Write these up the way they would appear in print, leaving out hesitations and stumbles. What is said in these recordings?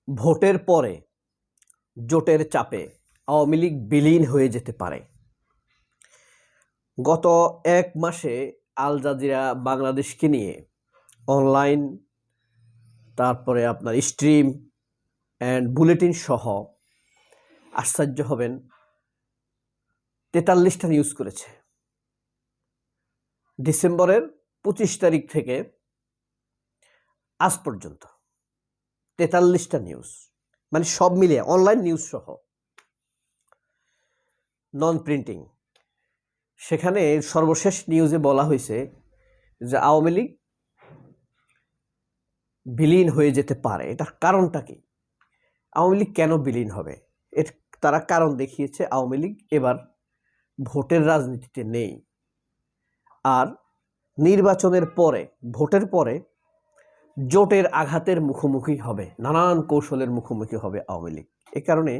ভোটের পরে জোটের চাপে আওয়ামী লীগ বিলীন হয়ে যেতে পারে। গত এক মাসে আল জাজিরা বাংলাদেশকে নিয়ে অনলাইন, তারপরে আপনার স্ট্রিম অ্যান্ড বুলেটিন সহ আশ্চর্য হবেন 43টা নিউজ করেছে। ডিসেম্বরের 25 তারিখ থেকে আজ পর্যন্ত 43টা নিউজ, মানে সব মিলিয়ে অনলাইন নিউজ সহ, নন প্রিন্টিং। সেখানে সর্বশেষ নিউজে বলা হয়েছে যে আওয়ামী লীগ বিলীন হয়ে যেতে পারে। এটার কারণটা কি? আওয়ামী লীগ কেন বিলীন হবে? এর তারা কারণ দেখিয়েছে আওয়ামী লীগ এবার ভোটের রাজনীতিতে নেই, আর নির্বাচনের পরে, ভোটের পরে জোটের আঘাতের মুখোমুখি হবে, নানান কৌশলের মুখোমুখি হবে আওয়ামী লীগ। এ কারণে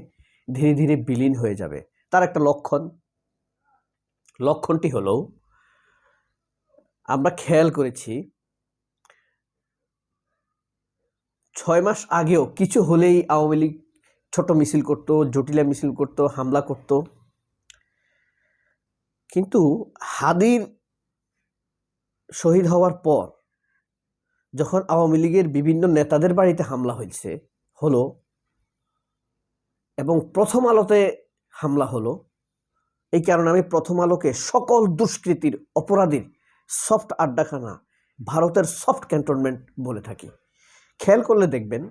ধীরে ধীরে বিলীন হয়ে যাবে। তার একটা লক্ষণটি হলো, আমরা খেয়াল করেছি 6 মাস আগেও কিছু হলেই আওয়ামী লীগ ছোট মিছিল করত, জটিলা মিছিল করত, হামলা করত। কিন্তু হাদির শহীদ হওয়ার পর যখন আওয়ামী লীগের বিভিন্ন নেতাদের বাড়িতে হামলা হলো এবং প্রথম আলোতে হামলা হলো, এই কারণে আমি প্রথম আলোকে সকল দুষ্কৃতির অপরাধীর সফট আড্ডাখানা, ভারতের সফট ক্যান্টনমেন্ট বলে থাকি। খেয়াল করলে দেখবেন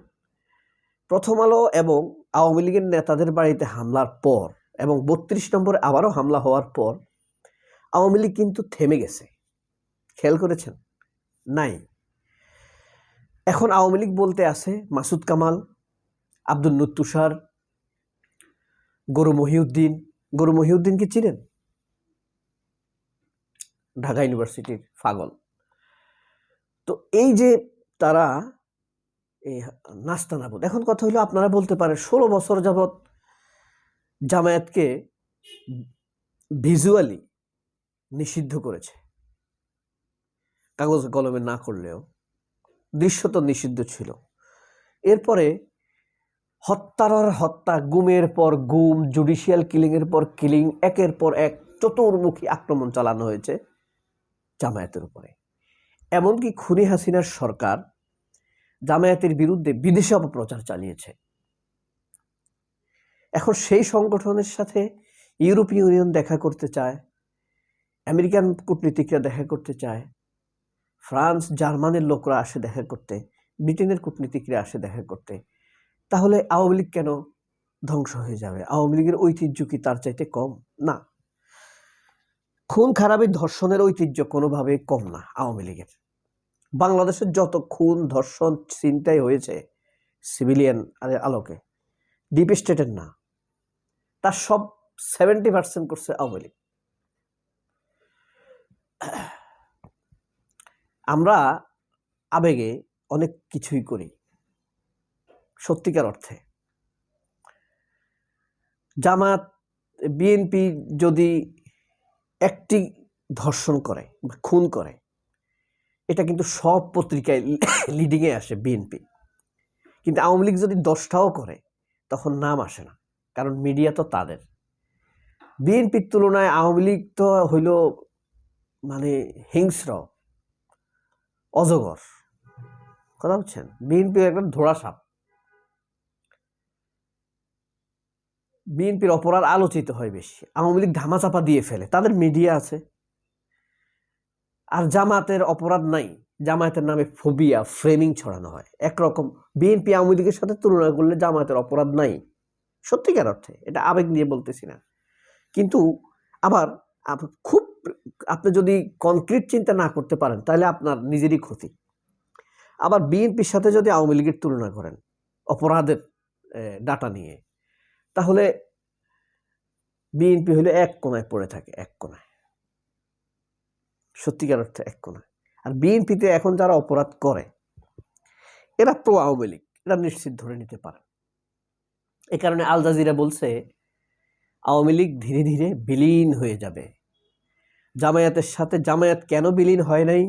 প্রথম আলো এবং আওয়ামী লীগের নেতাদের বাড়িতে হামলার পর এবং 32 নম্বরে আবারও হামলা হওয়ার পর আওয়ামী লীগ কিন্তু থেমে গেছে। খেয়াল করেছেন? নাই। এখন আওয়ামী লীগ বলতে আছে মাসুদ কামাল, আব্দুল তুষার, গরু মহিউদ্দিন কি চিনেন? ঢাকা ইউনিভার্সিটির ফাগল। তো এই যে তারা এই নাস্তানাবুদ। এখন কথা হলো, আপনারা বলতে পারেন 16 বছর যাবৎ জামায়াতকে ভিজুয়ালি নিষিদ্ধ করেছে, কাগজ কলমে না করলেও দৃশ্যত নিষিদ্ধ ছিল। এরপরে হত্যা, গুমের পর গুম, জুডিশিয়াল কিলিংয়ের পর কিলিং, একের পর এক চতুর্মুখী আক্রমণ চালানো হয়েছে জামায়াতের উপরে। এমনকি খুনি হাসিনার সরকার জামায়াতের বিরুদ্ধে বিদেশে অপপ্রচার চালিয়েছে। এখন সেই সংগঠনের সাথে ইউরোপীয় ইউনিয়ন দেখা করতে চায়, আমেরিকান কূটনীতিকরা দেখা করতে চায়, ফ্রান্স জার্মানের লোকরা আসে দেখা করতে, ব্রিটেনের কূটনীতিকরা আসে দেখা করতে। তাহলে আওয়ামী লীগ কেন ধ্বংস হয়ে যাবে? আওয়ামী লীগের ঐতিহ্য কি তার চাইতে কম? না। খুন খারাপি, ধর্ষণের ঐতিহ্য কোনোভাবে কম না আওয়ামী লীগের। বাংলাদেশের যত খুন, ধর্ষণ, ছিনতাই হয়েছে সিভিলিয়ান আলোকে, ডিপ স্টেটের না, তার সব 70% করছে আওয়ামী লীগ। আমরা আবেগে অনেক কিছুই করি, সত্যিকার অর্থে। জামাত, বিএনপি যদি একটি ধর্ষণ করে বা খুন করে, এটা কিন্তু সব পত্রিকায় লিডিংয়ে আসে বিএনপি। কিন্তু আওয়ামী লীগ যদি 10টাও করে তখন নাম আসে না, কারণ মিডিয়া তো তাদের। বিএনপির তুলনায় আওয়ামী লীগ তো হইল মানে হিংস্র, অজগর। কথা বলছেন? বিএনপি একদম ধোড়া সাপ। বিএনপির অপরাধ আলোচিত হয় বেশি, আওয়ামী লীগ ধামাচাপা দিয়ে ফেলে, তাদের মিডিয়া আছে। আর জামাতের অপরাধ নাই, জামায়াতের নামে ফোবিয়া, ফ্রেমিং ছড়ানো হয় একরকম। বিএনপি আওয়ামী লীগের সাথে তুলনা করলে জামায়াতের অপরাধ নাই, সত্যিকার অর্থে। এটা আবেগ নিয়ে বলতেছি না। কিন্তু আবার খুব আপনি যদি কনক্রিট চিন্তা না করতে পারেন তাহলে আপনার নিজেরই ক্ষতি। আবার বিএনপির সাথে যদি আওয়ামী লীগের তুলনা করেন অপরাধের ডাটা নিয়ে, তাহলে বিএনপি হলে এক কোনায় পড়ে থাকে, এক কোনায়, সত্যিকার অর্থে এক কোনায়। আর বিএনপিতে এখন যারা অপরাধ করে এরা প্রো আওয়ামী লীগ, এরা নিশ্চিত ধরে নিতে পারে। এ কারণে আল জাজিরা বলছে আওয়ামী লীগ ধীরে ধীরে বিলীন হয়ে যাবে জামায়াতের সাথে। জামায়াত কেন বিলীন হয় নাই?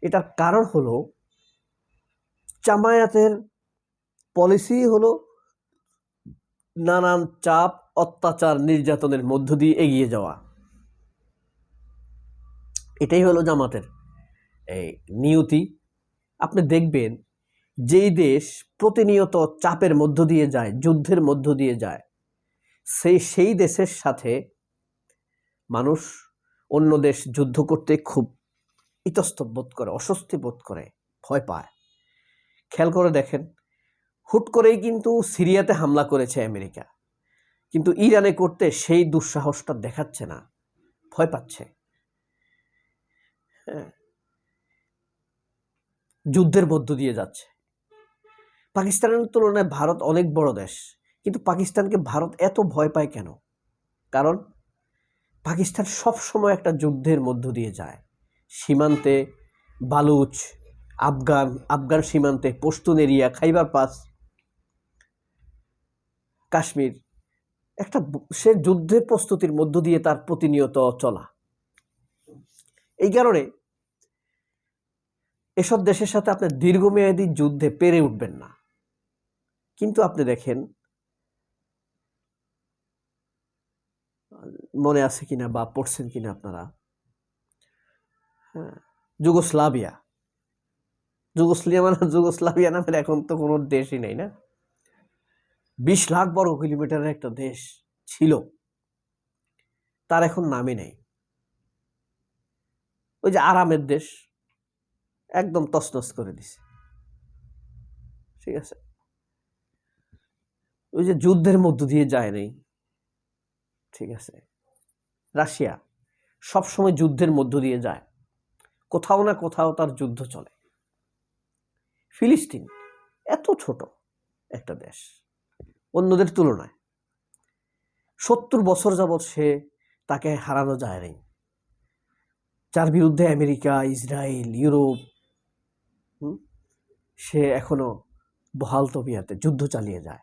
এটার কারণ হলো জামায়াতের পলিসি হলো নানান চাপ, অত্যাচার, নির্যাতনের মধ্য দিয়ে এগিয়ে যাওয়া। এটাই হলো জামাতের এই নিয়তি। আপনি দেখবেন যেই দেশ প্রতিনিয়ত চাপের মধ্য দিয়ে যায়, যুদ্ধের মধ্য দিয়ে যায়, সেই দেশের সাথে মানুষ, অন্য দেশ যুদ্ধ করতে খুব ইতস্তত বোধ করে, অস্বস্তি বোধ করে, ভয় পায়। খেয়াল করে দেখেন, হুট করেই কিন্তু সিরিয়াতে হামলা করেছে আমেরিকা, কিন্তু ইরানে করতে সেই দুঃসাহসটা দেখাচ্ছে না, ভয় পাচ্ছে। যুদ্ধের মধ্য দিয়ে যাচ্ছে। পাকিস্তানের তুলনায় ভারত অনেক বড় দেশ, কিন্তু পাকিস্তানকে ভারত এত ভয় পায় কেন? কারণ পাকিস্তান সব সময় একটা যুদ্ধের মধ্য দিয়ে যায়। সীমান্তে বালুচ, আফগান সীমান্তে পশতুন এরিয়া, খাইবার পাস, কাশ্মীর, একটা সে যুদ্ধের প্রস্তুতির মধ্য দিয়ে তার প্রতিনিয়ত চলা। এই কারণে এসব দেশের সাথে আপনি দীর্ঘমেয়াদী যুদ্ধে পেরে উঠবেন না। কিন্তু আপনি দেখেন, মনে আছে কিনা বা পড়ছেন কিনা আপনারা, যুগোস্লাভিয়া নামের এখন তো কোনো দেশই নেই না? 20 লাখ বর্গ কিলোমিটারের একটা দেশ ছিল, তার এখন নামই নেই। ওই যে আরামের দেশ, একদম তছনছ করে দিছে। ঠিক আছে, ওই যে যুদ্ধের মধ্য দিয়ে যায় নাই। ঠিক আছে, রাশিয়া সবসময় যুদ্ধের মধ্য দিয়ে যায়, কোথাও না কোথাও তার যুদ্ধ চলে। ফিলিস্তিন এত ছোট একটা দেশ অন্যদের তুলনায়, 70 বছর যাবৎ তাকে হারানো যায় নাই, যার বিরুদ্ধে আমেরিকা, ইসরায়েল, ইউরোপ সে এখনো বহাল তবিয়াতে যুদ্ধ চালিয়ে যায়।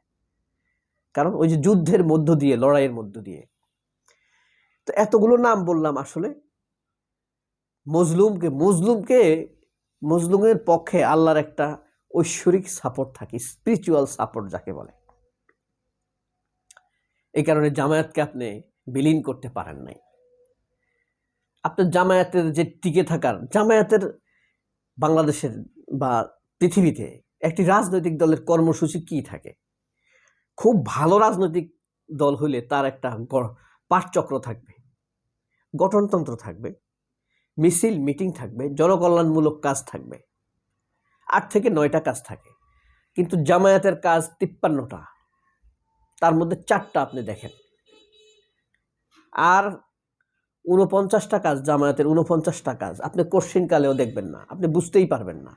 কারণ ওই যে যুদ্ধের মধ্য দিয়ে, লড়াইয়ের মধ্য দিয়ে। তো এতগুলো নাম বললাম, আসলে মজলুমের পক্ষে আল্লাহর একটা ঐশ্বরিক সাপোর্ট থাকে, স্পিরিচুয়াল সাপোর্ট যাকে বলে। এই কারণে জামায়াতকে আপনি বিলীন করতে পারেন নাই। আপনার জামায়াতের যে টিকে থাকার, জামায়াতের বাংলাদেশের বা পৃথিবীতে একটি রাজনৈতিক দলের কর্মসূচি কি থাকে? খুব ভালো রাজনৈতিক দল হইলে তার একটা পাঠচক্র থাকবে, গঠনতন্ত্র থাকবে, মিছিল মিটিং থাকবে, জনকল্যাণমূলক কাজ থাকবে, 8 থেকে 9টা কাজ থাকে। কিন্তু জামায়াতের কাজ 53টা, তার মধ্যে 4টা আপনি দেখেন। আর 49টা কাজ, জামায়াতের 49টা কাজ আপনি কোশ্চিন কালেও দেখবেন না, আপনি বুঝতেই পারবেন না।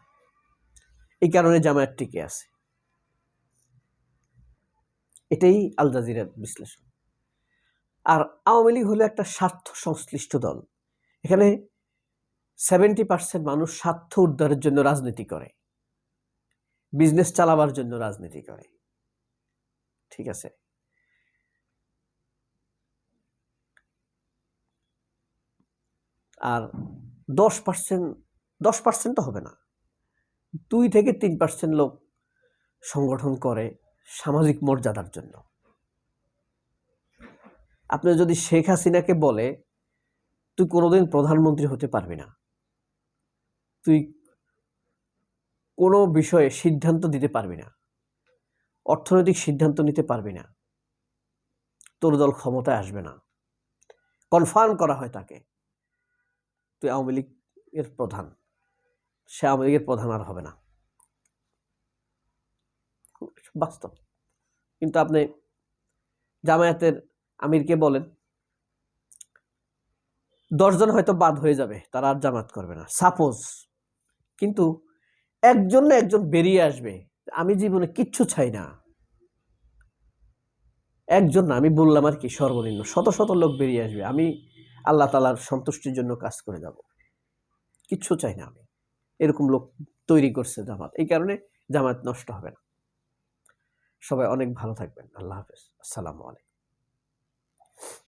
এই কারণে জামায়াত টিকে আছে। এটাই আল জাজিরার বিশ্লেষণ। আর আওয়ামী লীগ হলো একটা স্বার্থ সংশ্লিষ্ট দল। এখানে 70% মানুষ স্বার্থ উদ্ধারের জন্য রাজনীতি করে, বিজনেস চালাবার জন্য রাজনীতি করে। ঠিক আছে, আর 10% হবে না, 2 থেকে 3% লোক সংগঠন করে সামাজিক মর্যাদার জন্য। আপনি যদি শেখ হাসিনাকে বলে তুই কোনোদিন প্রধানমন্ত্রী হতে পারবি না, তুই কোনো বিষয়ে সিদ্ধান্ত দিতে পারবি না, অর্থনৈতিক সিদ্ধান্ত নিতে পারবি না, তোর দল ক্ষমতায় আসবে না, কনফার্ম করা হয় তাকে, তুই আওয়ামী লীগের প্রধান, সে আওয়ামী লীগের প্রধান আর হবে না। বাস্তব। কিন্তু আপনি জামায়াতের আমিরকে বলেন, 10 জন হয়তো বাদ হয়ে যাবে, তারা আর জামাত করবে না, সাপোজ। কিন্তু একজন না একজন বেরিয়ে আসবে, আমি জীবনে কিচ্ছু চাই না। একজন না, আমি বললাম আর কি, সর্বনিম্ন শত শত লোক বেরিয়ে আসবে, আমি আল্লাহ তাআলার সন্তুষ্টির জন্য কাজ করে যাব, কিচ্ছু চাই না আমি। এরকম লোক তৈরি করছে জামাত। এই কারণে জামাত নষ্ট হবে না। সবাই অনেক ভালো থাকবেন। আল্লাহ হাফেজ। আসসালামু আলাইকুম।